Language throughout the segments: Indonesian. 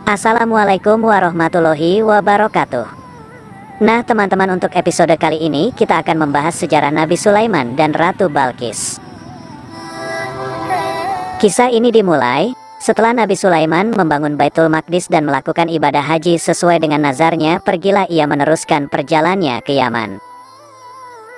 Assalamualaikum warahmatullahi wabarakatuh. Nah teman-teman, untuk episode kali ini kita akan membahas sejarah Nabi Sulaiman dan Ratu Balqis. Kisah ini dimulai setelah Nabi Sulaiman membangun Baitul Maqdis dan melakukan ibadah haji sesuai dengan nazarnya. Pergilah ia meneruskan perjalanannya ke Yaman.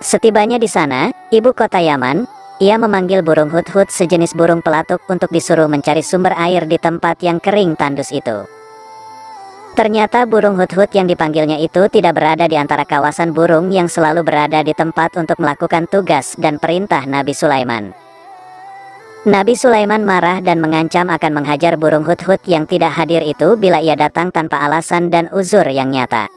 Setibanya di sana, ibu kota Yaman, ia memanggil burung hudhud, sejenis burung pelatuk, untuk disuruh mencari sumber air di tempat yang kering tandus itu. Ternyata burung hudhud yang dipanggilnya itu tidak berada di antara kawasan burung yang selalu berada di tempat untuk melakukan tugas dan perintah Nabi Sulaiman. Nabi Sulaiman marah dan mengancam akan menghajar burung hudhud yang tidak hadir itu bila ia datang tanpa alasan dan uzur yang nyata.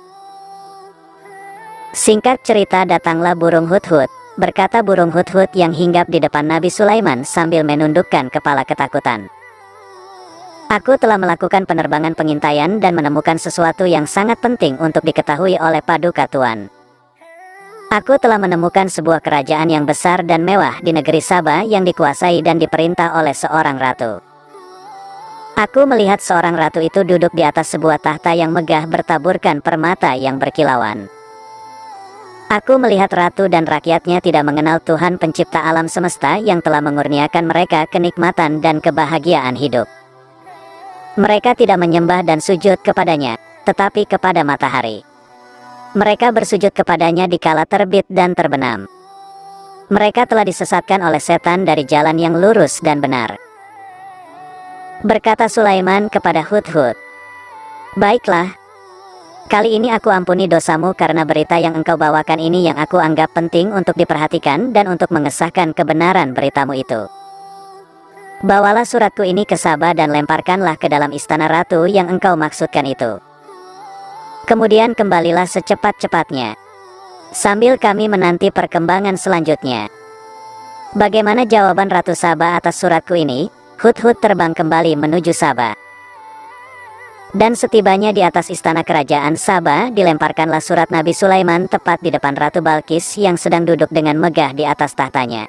Singkat cerita, datanglah burung hudhud. Berkata burung hudhud yang hinggap di depan Nabi Sulaiman sambil menundukkan kepala ketakutan. Aku telah melakukan penerbangan pengintaian dan menemukan sesuatu yang sangat penting untuk diketahui oleh Paduka Tuan. Aku telah menemukan sebuah kerajaan yang besar dan mewah di negeri Saba yang dikuasai dan diperintah oleh seorang ratu. Aku melihat seorang ratu itu duduk di atas sebuah tahta yang megah bertaburkan permata yang berkilauan. Aku melihat ratu dan rakyatnya tidak mengenal Tuhan pencipta alam semesta yang telah mengurniakan mereka kenikmatan dan kebahagiaan hidup. Mereka tidak menyembah dan sujud kepadanya, tetapi kepada matahari. Mereka bersujud kepadanya di kala terbit dan terbenam. Mereka telah disesatkan oleh setan dari jalan yang lurus dan benar. Berkata Sulaiman kepada hudhud, "Baiklah, kali ini aku ampuni dosamu karena berita yang engkau bawakan ini yang aku anggap penting untuk diperhatikan dan untuk mengesahkan kebenaran beritamu itu. Bawalah suratku ini ke Saba dan lemparkanlah ke dalam istana ratu yang engkau maksudkan itu. Kemudian kembalilah secepat-cepatnya, sambil kami menanti perkembangan selanjutnya." Bagaimana jawaban Ratu Saba atas suratku ini? Hudhud terbang kembali menuju Saba. Dan setibanya di atas istana kerajaan Saba, dilemparkanlah surat Nabi Sulaiman tepat di depan Ratu Balqis yang sedang duduk dengan megah di atas tahtanya.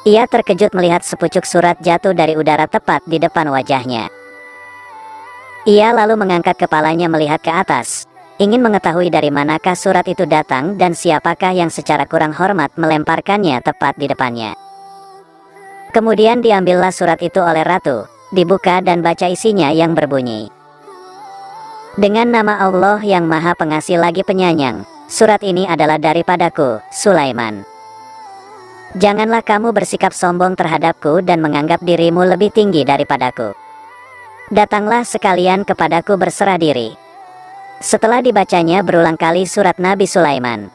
Ia terkejut melihat sepucuk surat jatuh dari udara tepat di depan wajahnya. Ia lalu mengangkat kepalanya melihat ke atas, ingin mengetahui dari manakah surat itu datang dan siapakah yang secara kurang hormat melemparkannya tepat di depannya. Kemudian diambillah surat itu oleh ratu, dibuka dan baca isinya yang berbunyi, "Dengan nama Allah yang Maha Pengasih lagi Penyayang, surat ini adalah daripadaku, Sulaiman. Janganlah kamu bersikap sombong terhadapku dan menganggap dirimu lebih tinggi daripadaku. Datanglah sekalian kepadaku berserah diri." Setelah dibacanya berulang kali surat Nabi Sulaiman,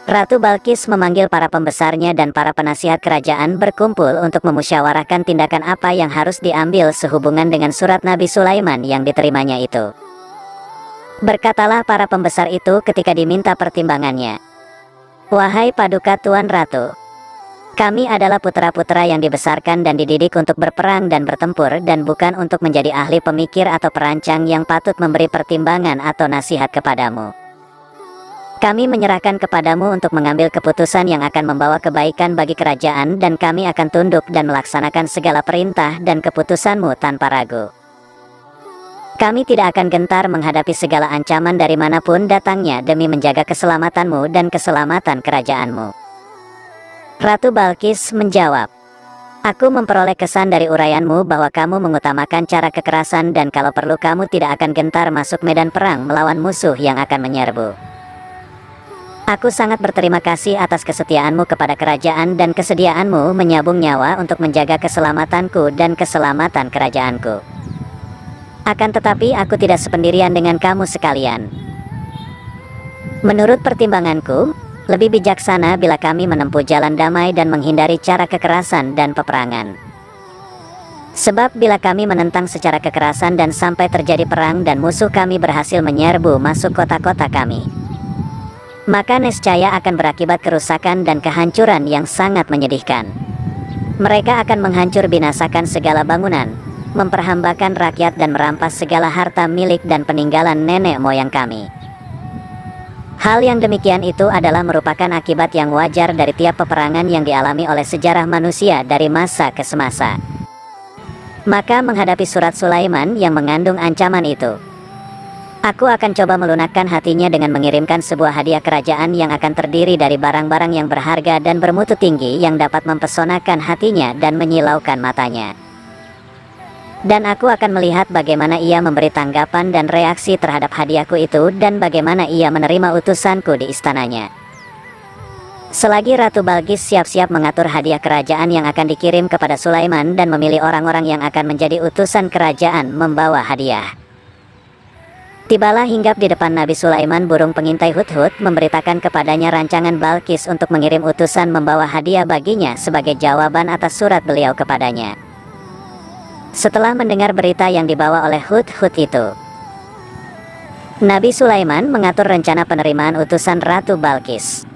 Ratu Balqis memanggil para pembesarnya dan para penasihat kerajaan berkumpul untuk memusyawarahkan tindakan apa yang harus diambil sehubungan dengan surat Nabi Sulaiman yang diterimanya itu. Berkatalah para pembesar itu ketika diminta pertimbangannya, "Wahai Paduka Tuan Ratu, kami adalah putra-putra yang dibesarkan dan dididik untuk berperang dan bertempur dan bukan untuk menjadi ahli pemikir atau perancang yang patut memberi pertimbangan atau nasihat kepadamu. Kami menyerahkan kepadamu untuk mengambil keputusan yang akan membawa kebaikan bagi kerajaan dan kami akan tunduk dan melaksanakan segala perintah dan keputusanmu tanpa ragu. Kami tidak akan gentar menghadapi segala ancaman dari manapun datangnya demi menjaga keselamatanmu dan keselamatan kerajaanmu." Ratu Balqis menjawab, "Aku memperoleh kesan dari uraianmu bahwa kamu mengutamakan cara kekerasan dan kalau perlu kamu tidak akan gentar masuk medan perang melawan musuh yang akan menyerbu. Aku sangat berterima kasih atas kesetiaanmu kepada kerajaan dan kesediaanmu menyabung nyawa untuk menjaga keselamatanku dan keselamatan kerajaanku. Akan tetapi aku tidak sependirian dengan kamu sekalian. Menurut pertimbanganku, lebih bijaksana bila kami menempuh jalan damai dan menghindari cara kekerasan dan peperangan. Sebab bila kami menentang secara kekerasan dan sampai terjadi perang dan musuh kami berhasil menyerbu masuk kota-kota kami, maka niscaya akan berakibat kerusakan dan kehancuran yang sangat menyedihkan. Mereka akan menghancur binasakan segala bangunan, memperhambakan rakyat dan merampas segala harta milik dan peninggalan nenek moyang kami. Hal yang demikian itu adalah merupakan akibat yang wajar dari tiap peperangan yang dialami oleh sejarah manusia dari masa ke semasa. Maka menghadapi surat Sulaiman yang mengandung ancaman itu, aku akan coba melunakkan hatinya dengan mengirimkan sebuah hadiah kerajaan yang akan terdiri dari barang-barang yang berharga dan bermutu tinggi yang dapat mempesonakan hatinya dan menyilaukan matanya. Dan aku akan melihat bagaimana ia memberi tanggapan dan reaksi terhadap hadiahku itu dan bagaimana ia menerima utusanku di istananya. Selagi Ratu Balqis siap-siap mengatur hadiah kerajaan yang akan dikirim kepada Sulaiman dan memilih orang-orang yang akan menjadi utusan kerajaan membawa hadiah, tibalah hinggap di depan Nabi Sulaiman burung pengintai Hudhud memberitakan kepadanya rancangan Balqis untuk mengirim utusan membawa hadiah baginya sebagai jawaban atas surat beliau kepadanya. Setelah mendengar berita yang dibawa oleh Hudhud itu, Nabi Sulaiman mengatur rencana penerimaan utusan Ratu Balqis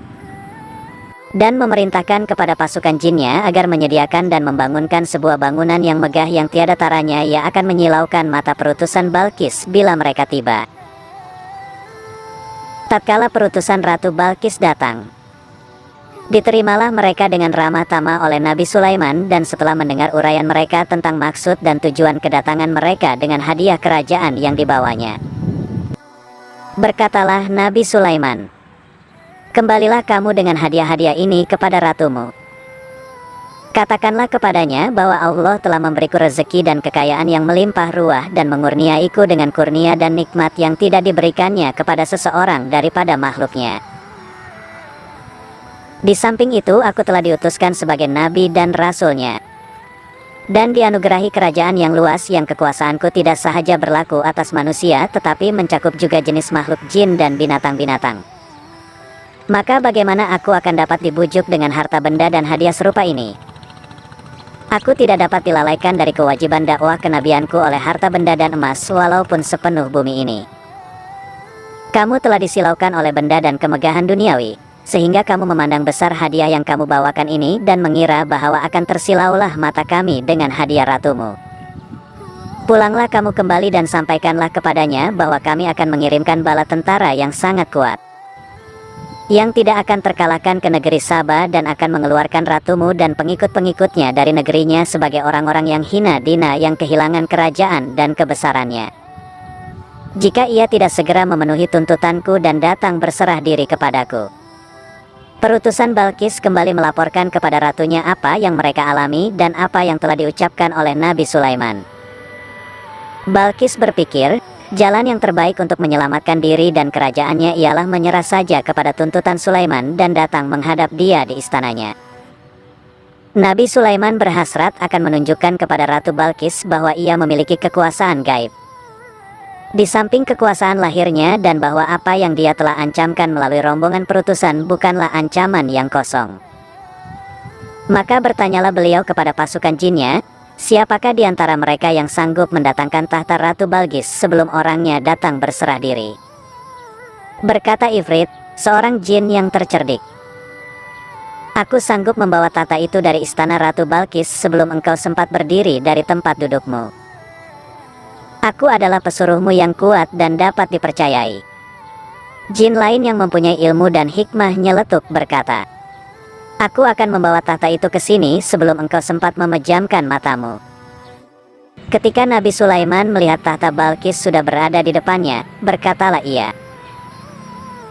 dan memerintahkan kepada pasukan jinnya agar menyediakan dan membangunkan sebuah bangunan yang megah yang tiada taranya yang akan menyilaukan mata perutusan Balqis bila mereka tiba. Tatkala perutusan Ratu Balqis datang, diterimalah mereka dengan ramah tamah oleh Nabi Sulaiman, dan setelah mendengar uraian mereka tentang maksud dan tujuan kedatangan mereka dengan hadiah kerajaan yang dibawanya, berkatalah Nabi Sulaiman, "Kembalilah kamu dengan hadiah-hadiah ini kepada ratumu. Katakanlah kepadanya bahwa Allah telah memberiku rezeki dan kekayaan yang melimpah ruah dan mengurniaiku dengan kurnia dan nikmat yang tidak diberikannya kepada seseorang daripada makhluknya. Di samping itu aku telah diutuskan sebagai nabi dan rasulnya, dan dianugerahi kerajaan yang luas yang kekuasaanku tidak sahaja berlaku atas manusia tetapi mencakup juga jenis makhluk jin dan binatang-binatang. Maka bagaimana aku akan dapat dibujuk dengan harta benda dan hadiah serupa ini? Aku tidak dapat dilalaikan dari kewajiban dakwah kenabianku oleh harta benda dan emas walaupun sepenuh bumi ini. Kamu telah disilaukan oleh benda dan kemegahan duniawi, sehingga kamu memandang besar hadiah yang kamu bawakan ini dan mengira bahwa akan tersilaulah mata kami dengan hadiah ratumu. Pulanglah kamu kembali dan sampaikanlah kepadanya bahwa kami akan mengirimkan bala tentara yang sangat kuat, yang tidak akan terkalahkan ke negeri Saba dan akan mengeluarkan ratumu dan pengikut-pengikutnya dari negerinya sebagai orang-orang yang hina dina yang kehilangan kerajaan dan kebesarannya, jika ia tidak segera memenuhi tuntutanku dan datang berserah diri kepadaku." Perutusan Balqis kembali melaporkan kepada ratunya apa yang mereka alami dan apa yang telah diucapkan oleh Nabi Sulaiman. Balqis berpikir, jalan yang terbaik untuk menyelamatkan diri dan kerajaannya ialah menyerah saja kepada tuntutan Sulaiman dan datang menghadap dia di istananya. Nabi Sulaiman berhasrat akan menunjukkan kepada Ratu Balqis bahwa ia memiliki kekuasaan gaib, di samping kekuasaan lahirnya, dan bahwa apa yang dia telah ancamkan melalui rombongan perutusan bukanlah ancaman yang kosong. Maka bertanyalah beliau kepada pasukan jinnya, siapakah di antara mereka yang sanggup mendatangkan tahta Ratu Balqis sebelum orangnya datang berserah diri? Berkata Ifrit, seorang jin yang tercerdik, "Aku sanggup membawa tahta itu dari istana Ratu Balqis sebelum engkau sempat berdiri dari tempat dudukmu. Aku adalah pesuruhmu yang kuat dan dapat dipercayai." Jin lain yang mempunyai ilmu dan hikmah nyeletuk berkata, "Aku akan membawa tahta itu ke sini sebelum engkau sempat memejamkan matamu." Ketika Nabi Sulaiman melihat tahta Balqis sudah berada di depannya, berkatalah ia,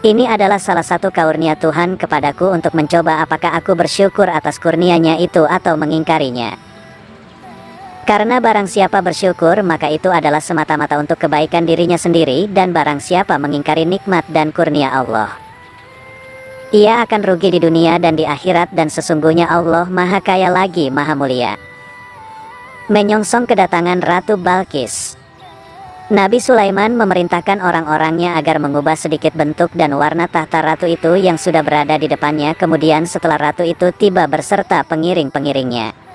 "Ini adalah salah satu karunia Tuhan kepadaku untuk mencoba apakah aku bersyukur atas kurnianya itu atau mengingkarinya. Karena barang siapa bersyukur maka itu adalah semata-mata untuk kebaikan dirinya sendiri, dan barang siapa mengingkari nikmat dan kurnia Allah, ia akan rugi di dunia dan di akhirat, dan sesungguhnya Allah maha kaya lagi maha mulia." Menyongsong kedatangan Ratu Balqis, Nabi Sulaiman memerintahkan orang-orangnya agar mengubah sedikit bentuk dan warna tahta ratu itu yang sudah berada di depannya. Kemudian setelah ratu itu tiba berserta pengiring-pengiringnya,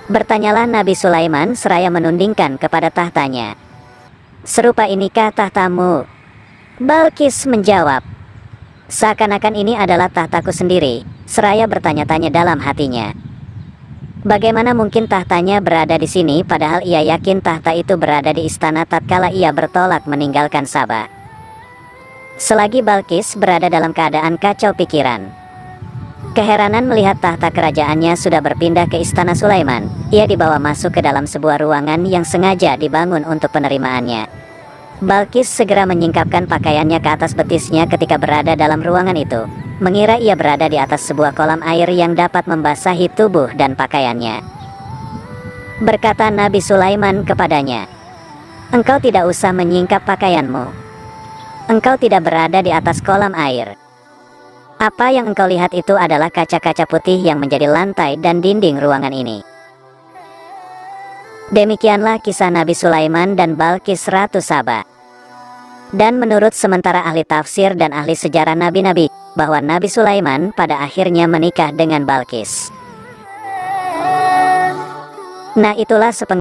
bertanyalah Nabi Sulaiman seraya menundingkan kepada tahtanya, "Serupa inikah tahtamu?" Balqis menjawab, "Seakan-akan ini adalah tahtaku sendiri," seraya bertanya-tanya dalam hatinya, bagaimana mungkin tahtanya berada di sini padahal ia yakin tahta itu berada di istana tatkala ia bertolak meninggalkan Saba. Selagi Balqis berada dalam keadaan kacau pikiran, Keheranan melihat tahta kerajaannya sudah berpindah ke istana Sulaiman. Ia dibawa masuk ke dalam sebuah ruangan yang sengaja dibangun untuk penerimaannya. Balkis segera menyingkapkan pakaiannya ke atas betisnya ketika berada dalam ruangan itu, mengira ia berada di atas sebuah kolam air yang dapat membasahi tubuh dan pakaiannya. Berkata Nabi Sulaiman kepadanya, "Engkau tidak usah menyingkap pakaianmu. Engkau tidak berada di atas kolam air. Apa yang engkau lihat itu adalah kaca-kaca putih yang menjadi lantai dan dinding ruangan ini." Demikianlah kisah Nabi Sulaiman dan Balkis Ratu Saba. Dan menurut sementara ahli tafsir dan ahli sejarah nabi-nabi, bahwa Nabi Sulaiman pada akhirnya menikah dengan Balkis. Nah, itulah sepengetahuan